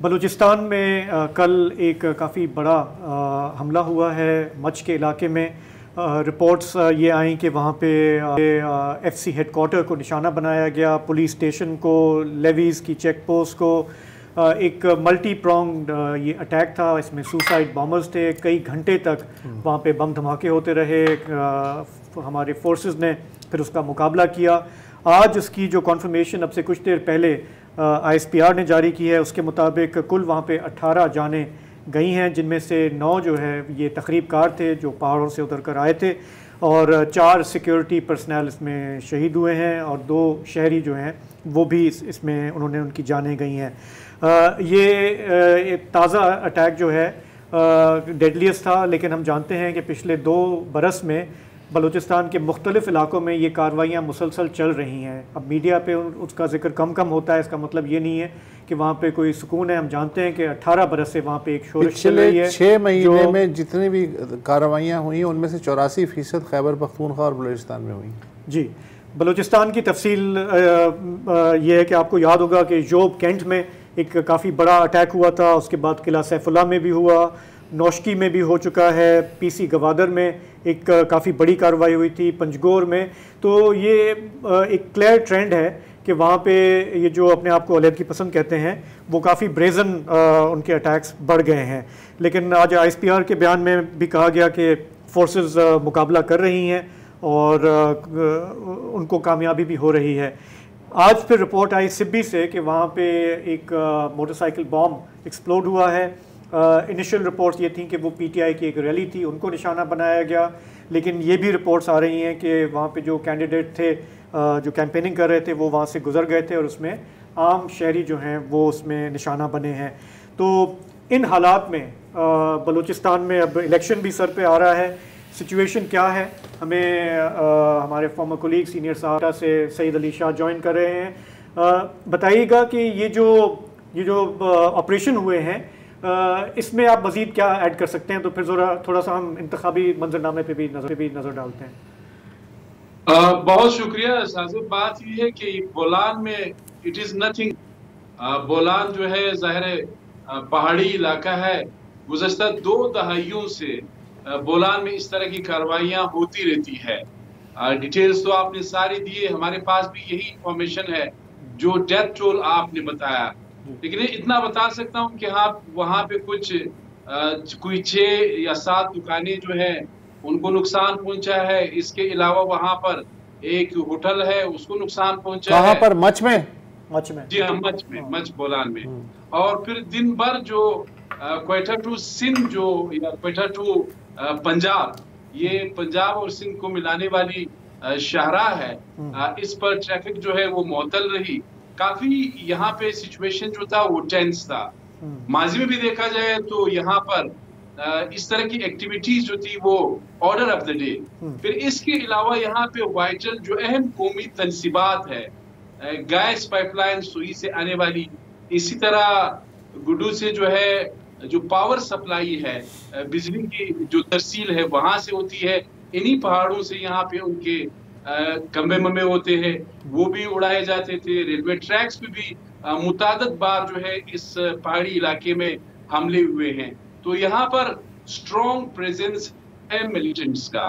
बलूचिस्तान में कल एक काफ़ी बड़ा हमला हुआ है मच के इलाके में। रिपोर्ट्स ये आई कि वहाँ पे एफसी हेडक्वार्टर को निशाना बनाया गया, पुलिस स्टेशन को, लेवीज़ की चेक पोस्ट को। एक मल्टी प्रोंग्ड ये अटैक था। इसमें सुसाइड बॉम्बर्स थे। कई घंटे तक वहाँ पे बम धमाके होते रहे। हमारे फोर्सेस ने फिर उसका मुकाबला किया। आज उसकी जो कॉन्फर्मेशन अब से कुछ देर पहले ISPR ने जारी की है, उसके मुताबिक कुल वहाँ पे 18 जानें गई हैं, जिनमें से 9 जो है ये तकरीबकार थे जो पहाड़ों से उतर कर आए थे, और 4 सिक्योरिटी पर्सनल इसमें शहीद हुए हैं, और 2 शहरी जो हैं वो भी इसमें उन्होंने उनकी जानें गई हैं। ये ताज़ा अटैक जो है डेडलीस्ट था, लेकिन हम जानते हैं कि पिछले 2 बरस में बलूचिस्तान के मुख्तलिफ इलाकों में ये कार्रवाइयाँ मुसलसल चल रही हैं। अब मीडिया पे उसका जिक्र कम कम होता है। इसका मतलब ये नहीं है कि वहाँ पे कोई सुकून है। हम जानते हैं कि 18 बरस से वहाँ पे एक शोरश चल रही है। 6 महीने में जितनी भी कार्रवाइयाँ हुई उनमें से 84% खैबर पख्तूनख्वा और बलूचिस्तान में हुई। जी, बलूचिस्तान की तफसील ये है कि आपको याद होगा कि जोब कैंट में एक काफ़ी बड़ा अटैक हुआ था। उसके बाद किला सैफुल्ला में भी हुआ, नौशकी में भी हो चुका है, PC गवादर में एक काफ़ी बड़ी कार्रवाई हुई थी, पंजगोर में। तो ये एक क्लियर ट्रेंड है कि वहाँ पे ये जो अपने आप को अलहदगी पसंद कहते हैं वो काफ़ी ब्रेजन उनके अटैक्स बढ़ गए हैं। लेकिन आज ISPR के बयान में भी कहा गया कि फोर्सेस मुकाबला कर रही हैं और उनको कामयाबी भी हो रही है। आज फिर रिपोर्ट आई सिब्बी से कि वहाँ पे एक मोटरसाइकिल बॉम्ब एक्सप्लोड हुआ है। इनिशियल रिपोर्ट्स ये थी कि वो PTI की एक रैली थी, उनको निशाना बनाया गया। लेकिन ये भी रिपोर्ट्स आ रही हैं कि वहाँ पे जो कैंडिडेट थे जो कैंपेनिंग कर रहे थे वो वहाँ से गुजर गए थे, और उसमें आम शहरी जो हैं वो उसमें निशाना बने हैं। तो इन हालात में बलूचिस्तान में अब इलेक्शन भी सर पे आ रहा है। सिचुएशन क्या है, हमें हमारे फॉर्मर कोलीग सीनियर साहब से सईद अली शाह ज्वाइन कर रहे हैं। बताइएगा कि ये जो ऑपरेशन हुए हैं इसमें आप मज़ीद क्या ऐड कर सकते हैं, तो फिर थोड़ा सा हम इंतखाबी मंजरनामे पे भी नज़र डालते हैं। बहुत शुक्रिया साजिद। बात ये है कि बोलान में इट इज़ नथिंग। बोलान जो है ज़ाहिर पहाड़ी इलाका है। गुज़श्ता 2 दहाइयों से बोलान में इस तरह की कार्रवाइयाँ होती रहती है। डिटेल्स तो आपने सारी दिए, हमारे पास भी यही इंफॉर्मेशन है जो डेथ टोल आपने बताया। लेकिन इतना बता सकता हूँ कि हाँ, वहाँ पे कोई 6 या 7 दुकानें जो है उनको नुकसान पहुंचा है। इसके अलावा वहाँ पर एक होटल है, उसको नुकसान पहुंचा है। कहाँ पर? मच में? जी हाँ, मच बोलान में। और फिर दिन भर जो क्वेटा टू सिंध जो या क्वेटा टू पंजाब, ये पंजाब और सिंध को मिलाने वाली शाहराह है, इस पर ट्रैफिक जो है वो मुअत्तल रही। काफी यहाँ पे सिचुएशन जो था वो टेंस था। माजी में भी देखा जाए तो यहाँ पर इस तरह की एक्टिविटीज जो थी वो ऑर्डर ऑफ द डे। फिर इसके अलावा यहाँ पे वाइटल जो अहम कौमी तनसीबात है, गैस पाइपलाइन सुई से आने वाली, इसी तरह गुड्डू से जो है जो पावर सप्लाई है, बिजली की जो तरसील है वहां से होती है। इन्हीं पहाड़ों से यहाँ पे उनके कम्बे मम्बे होते हैं, वो भी उड़ाए जाते थे। रेलवे ट्रैक्स पे भी मुतादद बार जो है इस पहाड़ी इलाके में हमले हुए हैं। तो यहाँ पर स्ट्रॉन्ग प्रेजेंस है मिलिटेंट्स का।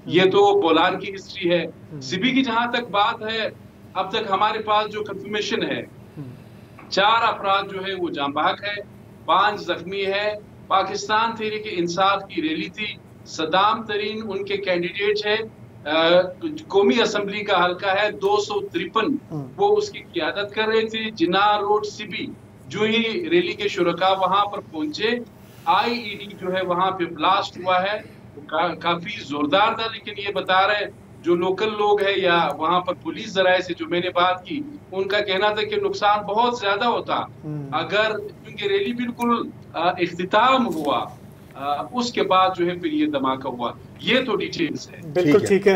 ये तो बोलान की हिस्ट्री है। सिबी की जहां तक बात है, अब तक हमारे पास जो कंफर्मेशन है 4 अफराद जो है वो जाँ बहक है, 5 जख्मी है। पाकिस्तान तहरीक इंसाफ की रैली थी, सदाम तरीन उनके कैंडिडेट है, कौमी असम्बली का हल्का है 253, वो उसकी क़ियादत कर रहे थे। जिन्ना रोड सिबी, जो ही रैली के शुरका वहां पर पहुंचे, IED जो है वहां पे ब्लास्ट हुआ है। काफी जोरदार था। लेकिन ये बता रहे जो लोकल लोग है या वहां पर पुलिस जराये से जो मैंने बात की, उनका कहना था कि नुकसान बहुत ज्यादा होता अगर, क्योंकि रैली बिल्कुल इख्तिताम हुआ, उसके बाद जो है फिर ये धमाका हुआ। ये तो डिटेल्स है। बिल्कुल ठीक है।